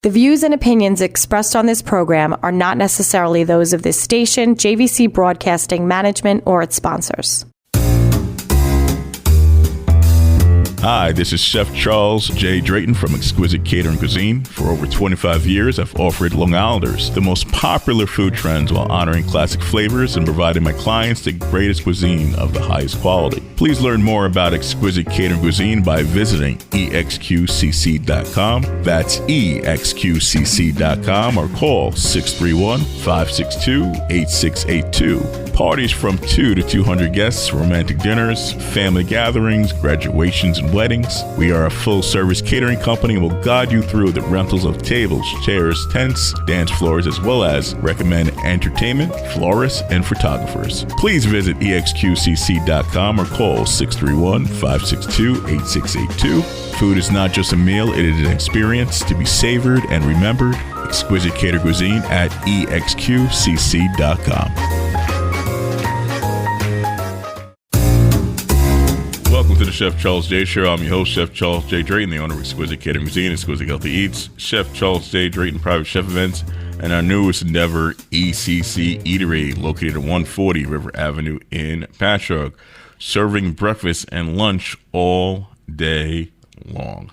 The views and opinions expressed on this program are not necessarily those of this station, JVC Broadcasting Management, or its sponsors. Hi, this is Chef Charles J. Drayton from Exquisite Catering Cuisine. For over 25 years, I've offered Long Islanders the most popular food trends while honoring classic flavors and providing my clients the greatest cuisine of the highest quality. Please learn more about Exquisite Catering Cuisine by visiting exqcc.com. That's exqcc.com, or call 631-562-8682. Parties from 2 to 200 guests, romantic dinners, family gatherings, graduations, and weddings. We are a full-service catering company and will guide you through the rentals of tables, chairs, tents, dance floors, as well as recommend entertainment, florists, and photographers. Please visit exqcc.com or call 631-562-8682. Food is not just a meal, it is an experience to be savored and remembered. Exquisite Catering Cuisine at exqcc.com. Welcome to the Chef Charles J. Show. I'm your host, Chef Charles J. Drayton, the owner of Exquisite Catering Cuisine, Exquisite Healthy Eats, Chef Charles J. Drayton Private Chef Events, and our newest endeavor, ECC Eatery, located at 140 River Avenue in Patchogue, serving breakfast and lunch all day long.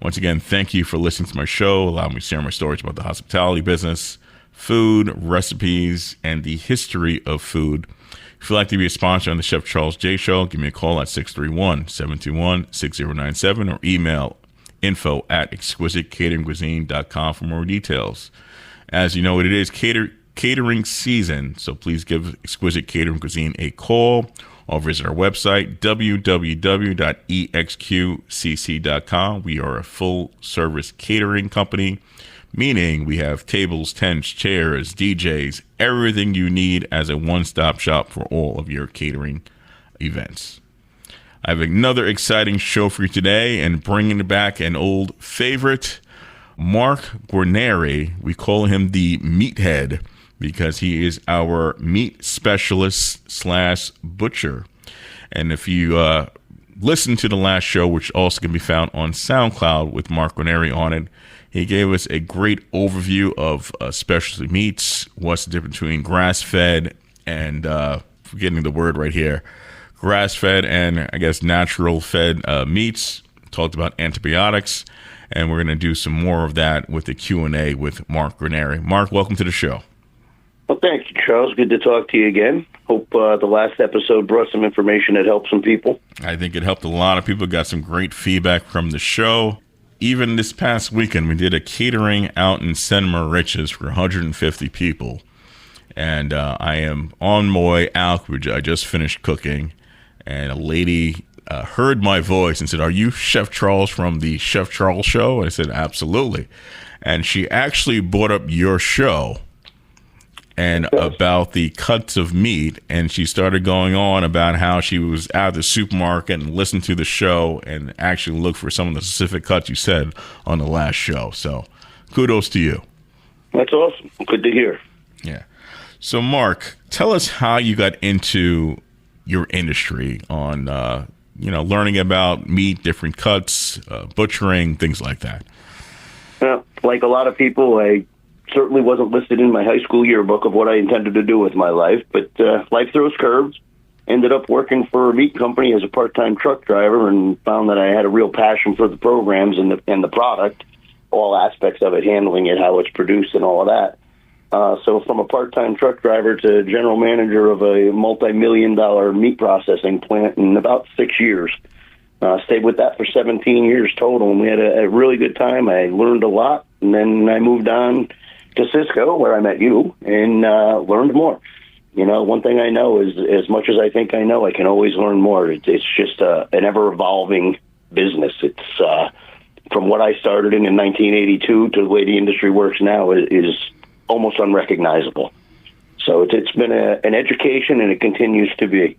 Once again, thank you for listening to my show, allowing me to share my stories about the hospitality business, food, recipes, and the history of food. If you'd like to be a sponsor on the Chef Charles J. Show, give me a call at 631-721-6097 or email info@exquisitecateringcuisine.com for more details. As you know, it is catering season, so please give Exquisite Catering Cuisine a call or visit our website, www.exqcc.com. We are a full-service catering company, meaning we have tables, tents, chairs, DJs, everything you need as a one-stop shop for all of your catering events. I have another exciting show for you today, and bringing back an old favorite, Mark Guarnieri. We call him the Meathead because he is our meat specialist / butcher. And if you listen to the last show, which also can be found on SoundCloud with Mark Guarnieri on it, he gave us a great overview of specialty meats, what's the difference between grass-fed and, forgetting the word right here, grass-fed and, I guess, natural-fed meats. Talked about antibiotics, and we're going to do some more of that with the Q&A with Mark Guarnieri. Mark, welcome to the show. Well, thank you, Charles. Good to talk to you again. Hope the last episode brought some information that helped some people. I think it helped a lot of people. Got some great feedback from the show. Even this past weekend, we did a catering out in Santa Mauritius for 150 people. And I am on my way out. I just finished cooking. And a lady heard my voice and said, "Are you Chef Charles from the Chef Charles Show?" I said, "Absolutely." And she actually brought up your show and about the cuts of meat, and she started going on about how she was at the supermarket and listened to the show and actually looked for some of the specific cuts you said on the last show. So kudos to you. That's awesome. Good to hear. Yeah. So Mark, tell us how you got into your industry on, learning about meat, different cuts, butchering, things like that. Well, like a lot of people, I certainly wasn't listed in my high school yearbook of what I intended to do with my life, but life throws curves. Ended up working for a meat company as a part-time truck driver and found that I had a real passion for the programs and the product, all aspects of it, handling it, how it's produced and all of that. So from a part-time truck driver to general manager of a multi-million-dollar meat processing plant in about 6 years. Stayed with that for 17 years total, and we had a really good time. I learned a lot, and then I moved on to Cisco, where I met you, and learned more. You know, one thing I know is as much as I think I know, I can always learn more. It's just an ever-evolving business. It's from what I started in 1982 to the way the industry works now is almost unrecognizable. So it's been an education, and it continues to be.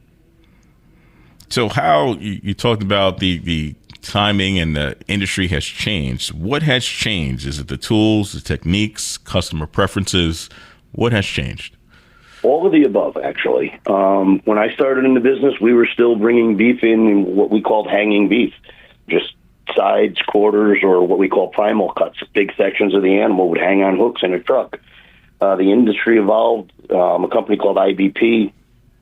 So how you talked about the timing and the industry has changed. What has changed? Is it the tools, the techniques, customer preferences? What has changed? All of the above, actually. When I started in the business, we were still bringing beef in what we called hanging beef, just sides, quarters, or what we call primal cuts. Big sections of the animal would hang on hooks in a truck. The industry evolved. A company called IBP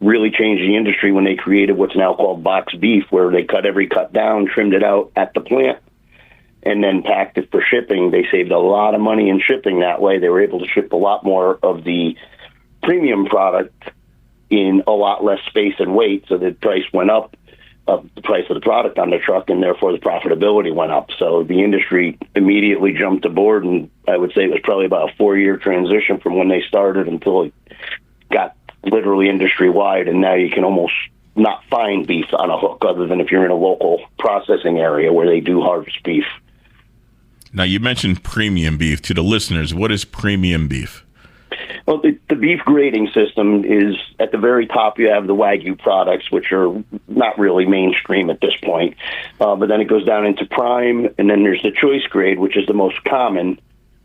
really changed the industry when they created what's now called box beef, where they cut every cut down, trimmed it out at the plant, and then packed it for shipping. They saved a lot of money in shipping that way. They were able to ship a lot more of the premium product in a lot less space and weight, so the price went up, the price of the product on the truck, and therefore the profitability went up. So the industry immediately jumped aboard, and I would say it was probably about a 4-year transition from when they started until it got literally industry-wide, and now you can almost not find beef on a hook other than if you're in a local processing area where they do harvest beef. Now, you mentioned premium beef. To the listeners, what is premium beef? Well, the beef grading system is at the very top. You have the Wagyu products, which are not really mainstream at this point. But then it goes down into prime, and then there's the choice grade, which is the most common.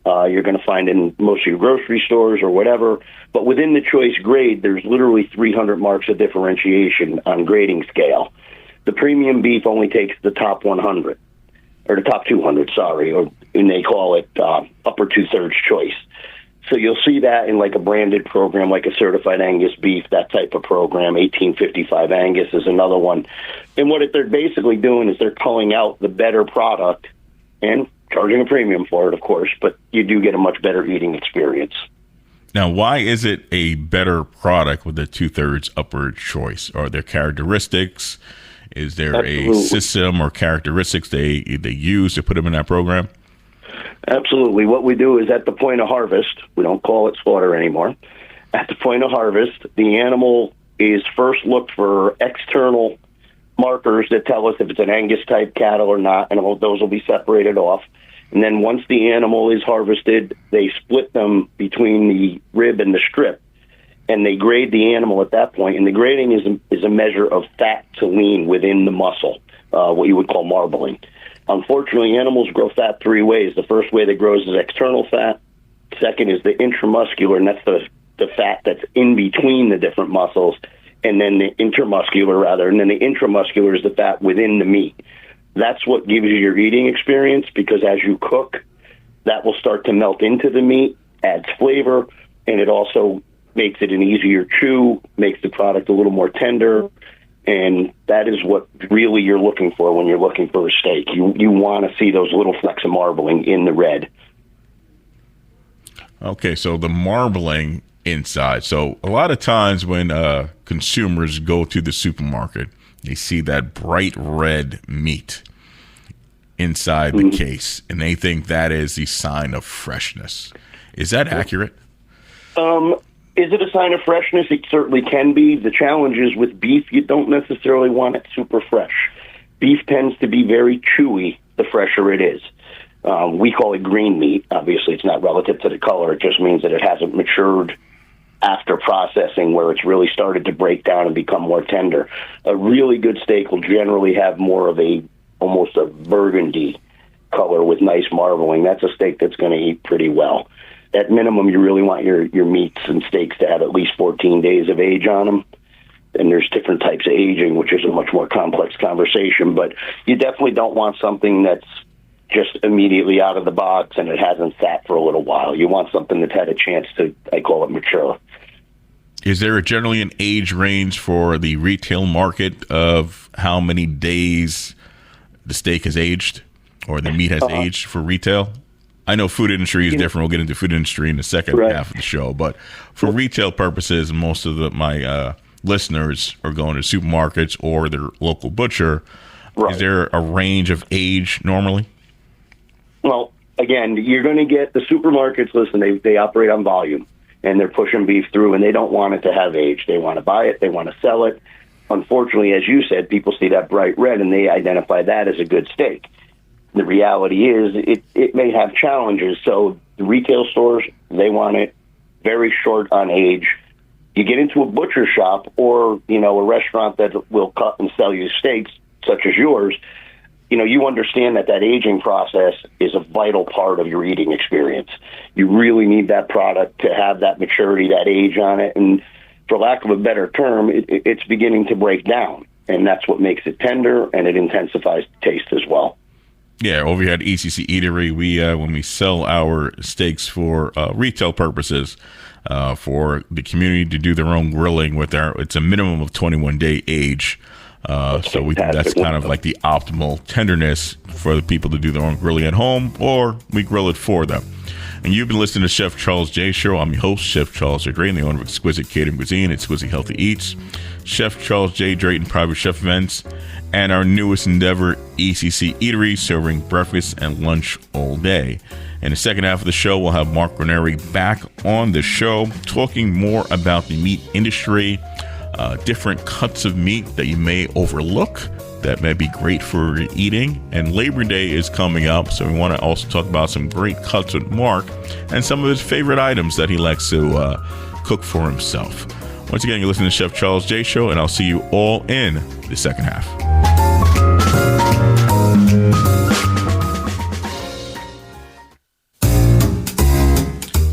You're going to find in most of your grocery stores or whatever. But within the choice grade, there's literally 300 marks of differentiation on grading scale. The premium beef only takes the top 100, or the top 200, and they call it upper two-thirds choice. So you'll see that in like a branded program, like a certified Angus beef, that type of program. 1855 Angus is another one. And what they're basically doing is they're culling out the better product and charging a premium for it, of course, but you do get a much better eating experience. Now, why is it a better product with the two-thirds upper choice? Are there characteristics? Is there a system or characteristics they use to put them in that program? Absolutely. What we do is at the point of harvest, we don't call it slaughter anymore. At the point of harvest, the animal is first looked for external markers that tell us if it's an Angus type cattle or not, and those will be separated off. And then once the animal is harvested, they split them between the rib and the strip, and they grade the animal at that point. And the grading is a measure of fat to lean within the muscle, what you would call marbling. Unfortunately, animals grow fat 3 ways. The first way that grows is external fat. Second is the intramuscular, and that's the fat that's in between the different muscles, and then the intermuscular, rather. And then the intramuscular is the fat within the meat. That's what gives you your eating experience, because as you cook, that will start to melt into the meat, adds flavor, and it also makes it an easier chew, makes the product a little more tender. And that is what really you're looking for when you're looking for a steak. You want to see those little flecks of marbling in the red. Okay, so the marbling inside. So a lot of times when consumers go to the supermarket, they see that bright red meat inside the case, and they think that is the sign of freshness. Is that accurate? Is it a sign of freshness? It certainly can be. The challenge is with beef, you don't necessarily want it super fresh. Beef tends to be very chewy the fresher it is. We call it green meat. Obviously, it's not relative to the color. It just means that it hasn't matured after processing, where it's really started to break down and become more tender. A really good steak will generally have more of almost a burgundy color with nice marbling. That's a steak that's going to eat pretty well. At minimum, you really want your meats and steaks to have at least 14 days of age on them. And there's different types of aging, which is a much more complex conversation. But you definitely don't want something that's just immediately out of the box and it hasn't sat for a little while. You want something that's had a chance to, I call it, mature. Is there generally an age range for the retail market of how many days the steak has aged or the meat has aged for retail? I know food industry is different. We'll get into food industry in the second half of the show. But for retail purposes, most of my listeners are going to supermarkets or their local butcher. Right. Is there a range of age normally? Well, again, you're going to get the supermarkets. Listen, they operate on volume, and they're pushing beef through, and they don't want it to have age. They want to buy it. They want to sell it. Unfortunately, as you said, people see that bright red, and they identify that as a good steak. The reality is it may have challenges. So the retail stores, they want it very short on age. You get into a butcher shop or, a restaurant that will cut and sell you steaks, such as yours, you understand that aging process is a vital part of your eating experience. You really need that product to have that maturity, that age on it. And for lack of a better term, it's beginning to break down. And that's what makes it tender, and it intensifies the taste as well. Yeah, over here at ECC Eatery, we when we sell our steaks for retail purposes, for the community to do their own grilling it's a minimum of 21-day age. So that's kind of like the optimal tenderness for the people to do their own grilling at home, or we grill it for them. And you've been listening to Chef Charles J. Show. I'm your host, Chef Charles J. Drayton, the owner of Exquisite Catering Cuisine, Exquisite Healthy Eats, Chef Charles J. Drayton Private Chef Events, and our newest endeavor, ECC Eatery, serving breakfast and lunch all day. In the second half of the show, we'll have Mark Guarnieri back on the show, talking more about the meat industry, different cuts of meat that you may overlook that may be great for eating. And Labor Day is coming up, so we want to also talk about some great cuts with Mark and some of his favorite items that he likes to cook for himself. Once again, you're listening to Chef Charles J. Show, and I'll see you all in the second half.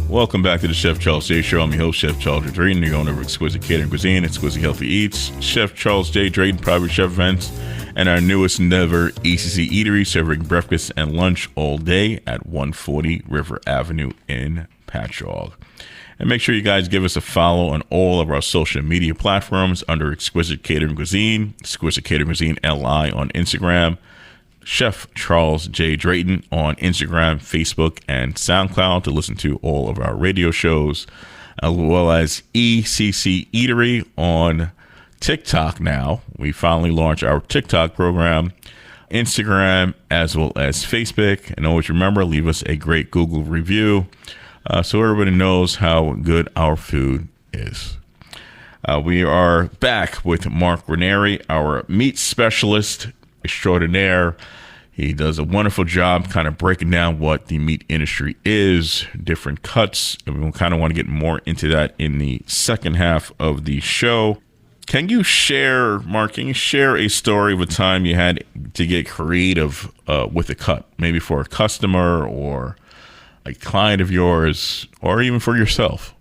Welcome back to the Chef Charles J. Show. I'm your host, Chef Charles J. Drayton, the owner of Exquisite Catering Cuisine, Exquisite Healthy Eats, Chef Charles J. Drayton Private Chef Events, and our newest endeavor, ECC Eatery, serving breakfast and lunch all day at 140 River Avenue in Patchogue. And make sure you guys give us a follow on all of our social media platforms under Exquisite Catering Cuisine, Exquisite Catering Cuisine LI on Instagram, Chef Charles J. Drayton on Instagram, Facebook, and SoundCloud to listen to all of our radio shows, as well as ECC Eatery on TikTok now. We finally launched our TikTok program, Instagram, as well as Facebook. And always remember, leave us a great Google review so everybody knows how good our food is. We are back with Mark Guarnieri, our meat specialist extraordinaire. He does a wonderful job kind of breaking down what the meat industry is, different cuts, and we kind of want to get more into that in the second half of the show. Can you share, Mark, a story of a time you had to get creative with a cut, maybe for a customer or a client of yours, or even for yourself?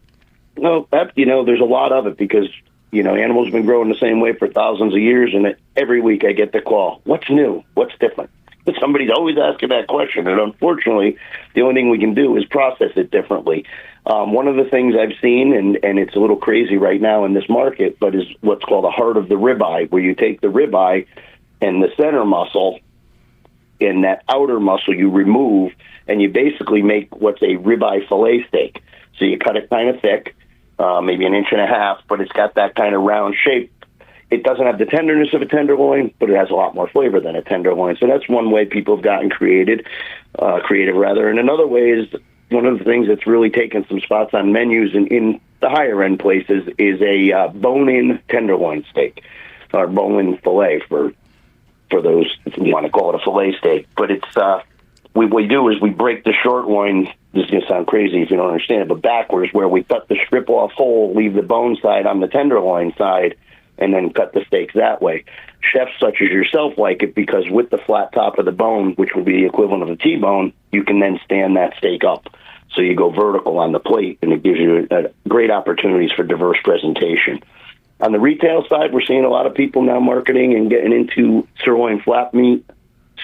Well, there's a lot of it because, animals have been growing the same way for thousands of years, and every week I get the call, what's new? What's different? Somebody's always asking that question, and unfortunately, the only thing we can do is process it differently. One of the things I've seen, and it's a little crazy right now in this market, but is what's called a heart of the ribeye, where you take the ribeye and the center muscle and that outer muscle you remove, and you basically make what's a ribeye fillet steak. So you cut it kind of thick, maybe 1.5 inches, but it's got that kind of round shape. It doesn't have the tenderness of a tenderloin, but it has a lot more flavor than a tenderloin. So that's one way people have gotten creative. And another way is one of the things that's really taken some spots on menus in the higher end places is a bone-in tenderloin steak, or bone-in fillet for those if you want to call it a fillet steak. But it's what we do is we break the short loin. This is going to sound crazy if you don't understand it, but backwards, where we cut the strip off whole, leave the bone side on the tenderloin side, and then cut the steaks that way. Chefs such as yourself like it because with the flat top of the bone, which would be the equivalent of a T-bone, you can then stand that steak up. So you go vertical on the plate, and it gives you great opportunities for diverse presentation. On the retail side, we're seeing a lot of people now marketing and getting into sirloin flap meat,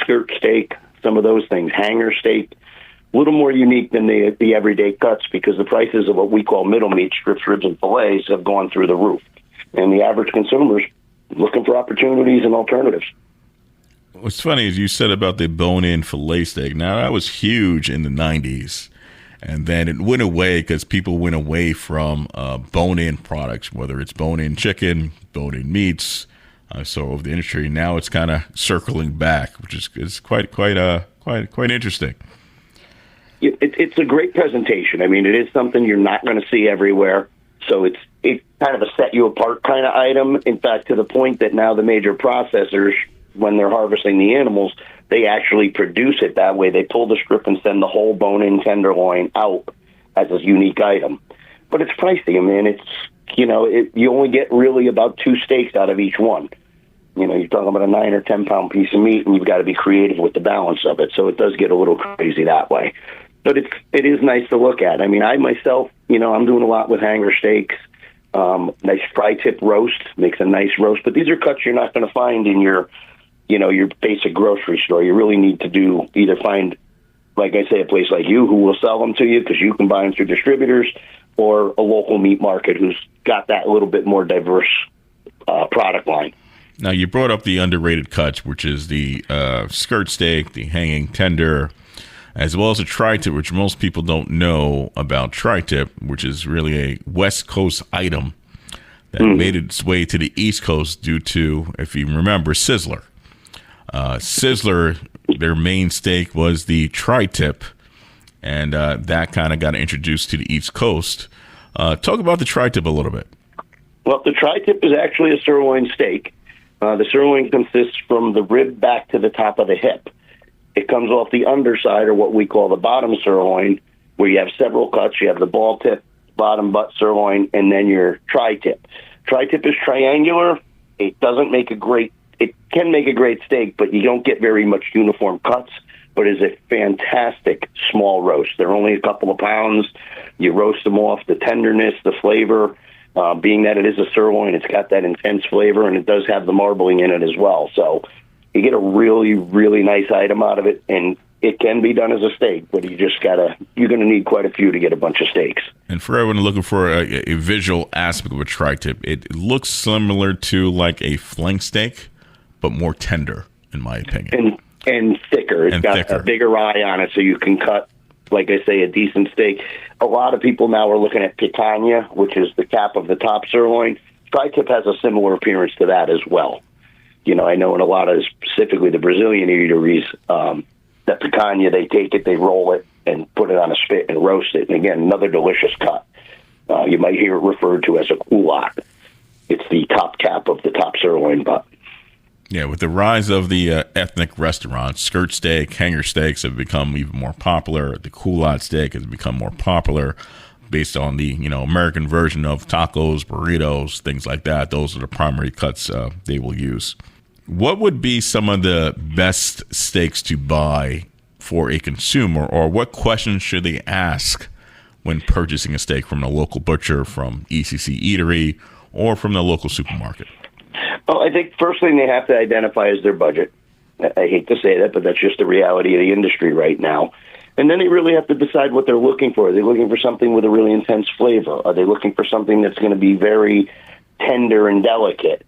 skirt steak, some of those things, hanger steak. A little more unique than the everyday cuts because the prices of what we call middle meat, strips, ribs, and fillets have gone through the roof. And the average consumer's looking for opportunities and alternatives. What's funny is you said about the bone-in fillet steak. Now, that was huge in the 90s. And then it went away because people went away from bone-in products, whether it's bone-in chicken, bone-in meats. So of the industry, now it's kind of circling back, which is quite interesting. It's a great presentation. I mean, it is something you're not going to see everywhere. So it's kind of a set you apart kind of item. In fact, to the point that now the major processors, when they're harvesting the animals, they actually produce it that way. They pull the strip and send the whole bone-in tenderloin out as a unique item. But it's pricey. I mean, you only get really about 2 steaks out of each one. You're talking about a 9 or 10 pound piece of meat, and you've got to be creative with the balance of it. So it does get a little crazy that way. But it is nice to look at. I mean, I myself, I'm doing a lot with hanger steaks. Nice fry tip roast makes a nice roast. But these are cuts you're not going to find in your your basic grocery store. You really need to either find, like I say, a place like you who will sell them to you because you can buy them through distributors, or a local meat market who's got that little bit more diverse product line. Now, you brought up the underrated cuts, which is the skirt steak, the hanging tender, as well as a tri-tip, which most people don't know about tri-tip, which is really a West Coast item that made its way to the East Coast due to, if you remember, Sizzler. Sizzler, their main steak was the tri-tip, and that kind of got introduced to the East Coast. Talk about the tri-tip a little bit. Well, the tri-tip is actually a sirloin steak. The sirloin consists from the rib back to the top of the hip. It comes off the underside, or what we call the bottom sirloin, where you have several cuts. You have the ball tip, bottom butt sirloin, and then your tri-tip. Tri-tip is triangular. It doesn't make it can make a great steak, but you don't get very much uniform cuts, but is a fantastic small roast. They're only a couple of pounds. You roast them off, the tenderness, the flavor, being that it is a sirloin, it's got that intense flavor, and it does have the marbling in it as well. So you get a really, really nice item out of it, and it can be done as a steak, but you're going to need quite a few to get a bunch of steaks. And for everyone looking for a visual aspect of a tri-tip, it looks similar to like a flank steak, but more tender, in my opinion. And thicker. It's got a bigger eye on it, so you can cut, like I say, a decent steak. A lot of people now are looking at picanha, which is the cap of the top sirloin. Tri-tip has a similar appearance to that as well. I know in a lot of, specifically the Brazilian eateries, that picanha, they take it, they roll it, and put it on a spit and roast it. And again, another delicious cut. You might hear it referred to as a culotte. It's the top cap of the top sirloin butt. Yeah, with the rise of the ethnic restaurants, skirt steak, hanger steaks have become even more popular. The culotte steak has become more popular based on the American version of tacos, burritos, things like that. Those are the primary cuts they will use. What would be some of the best steaks to buy for a consumer, or what questions should they ask when purchasing a steak from a local butcher, from ECC Eatery, or from the local supermarket? Well, I think first thing they have to identify is their budget. I hate to say that, but that's just the reality of the industry right now. And then they really have to decide what they're looking for. Are they looking for something with a really intense flavor? Are they looking for something that's going to be very tender and delicate?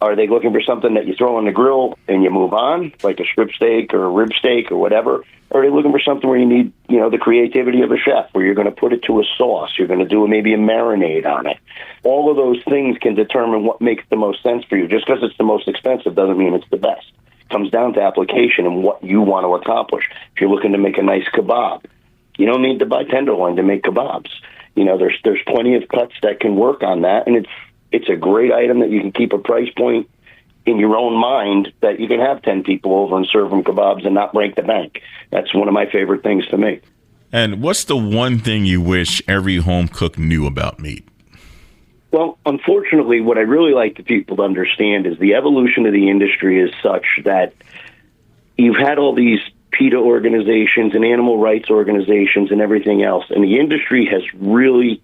Are they looking for something that you throw on the grill and you move on, like a strip steak or a rib steak or whatever? Or are they looking for something where you need, the creativity of a chef, where you're going to put it to a sauce, you're going to do maybe a marinade on it? All of those things can determine what makes the most sense for you. Just because it's the most expensive doesn't mean it's the best. It comes down to application and what you want to accomplish. If you're looking to make a nice kebab, you don't need to buy tenderloin to make kebabs. There's plenty of cuts that can work on that, and it's a great item that you can keep a price point in your own mind that you can have 10 people over and serve them kebabs and not break the bank. That's one of my favorite things to make. And what's the one thing you wish every home cook knew about meat? Well, unfortunately, what I really like the people to understand is the evolution of the industry is such that you've had all these PETA organizations and animal rights organizations and everything else, and the industry has really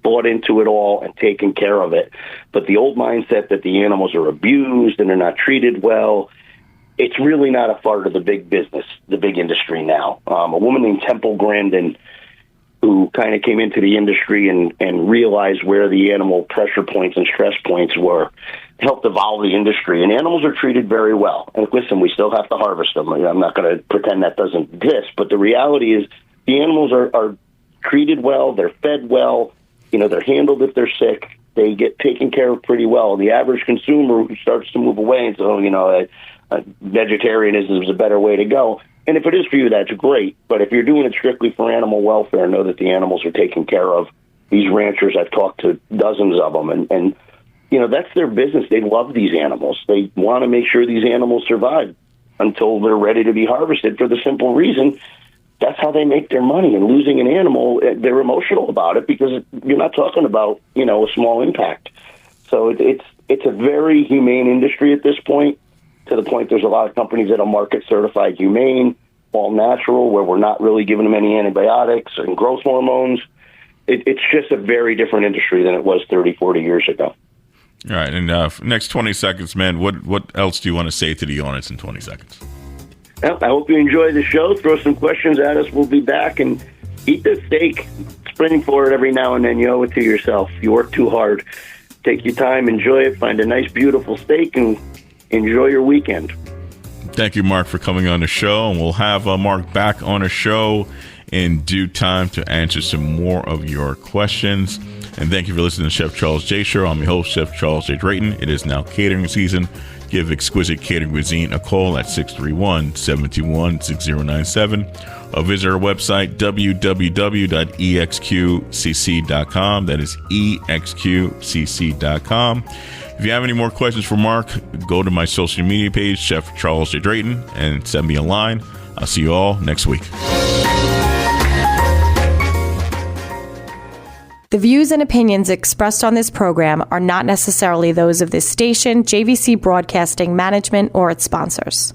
bought into it all and taken care of it. But the old mindset that the animals are abused and they're not treated well, it's really not a part of the big business, the big industry now. A woman named Temple Grandin, who kind of came into the industry and realized where the animal pressure points and stress points were, helped evolve the industry. And animals are treated very well. And listen, we still have to harvest them. I'm not going to pretend that doesn't exist. But the reality is the animals are treated well, they're fed well, they're handled if they're sick. They get taken care of pretty well. The average consumer who starts to move away and says, vegetarianism is a better way to go. And if it is for you, that's great. But if you're doing it strictly for animal welfare, know that the animals are taken care of. These ranchers, I've talked to dozens of them, and that's their business. They love these animals. They want to make sure these animals survive until they're ready to be harvested, for the simple reason that's how they make their money. And losing an animal, they're emotional about it because you're not talking about, a small impact. So it's a very humane industry at this point, to the point there's a lot of companies that are market certified humane, all natural, where we're not really giving them any antibiotics and growth hormones. It's just a very different industry than it was 30, 40 years ago. All right. And next 20 seconds, man, what else do you want to say to the audience in 20 seconds? Well, I hope you enjoy the show. Throw some questions at us. We'll be back, and eat the steak. Spring for it every now and then. You owe it to yourself. You work too hard. Take your time, enjoy it, find a nice, beautiful steak, and enjoy your weekend. Thank you, Mark, for coming on the show. And we'll have Mark back on the show in due time to answer some more of your questions. And thank you for listening to Chef Charles J. Show. I'm your host, Chef Charles J. Drayton. It is now catering season. Give Exquisite Catering Cuisine a call at 631-721-6097 or visit our website, www.exqcc.com. That is exqcc.com. If you have any more questions for Mark, go to my social media page, Chef Charles J. Drayton, and send me a line. I'll see you all next week. The views and opinions expressed on this program are not necessarily those of this station, JVC Broadcasting Management, or its sponsors.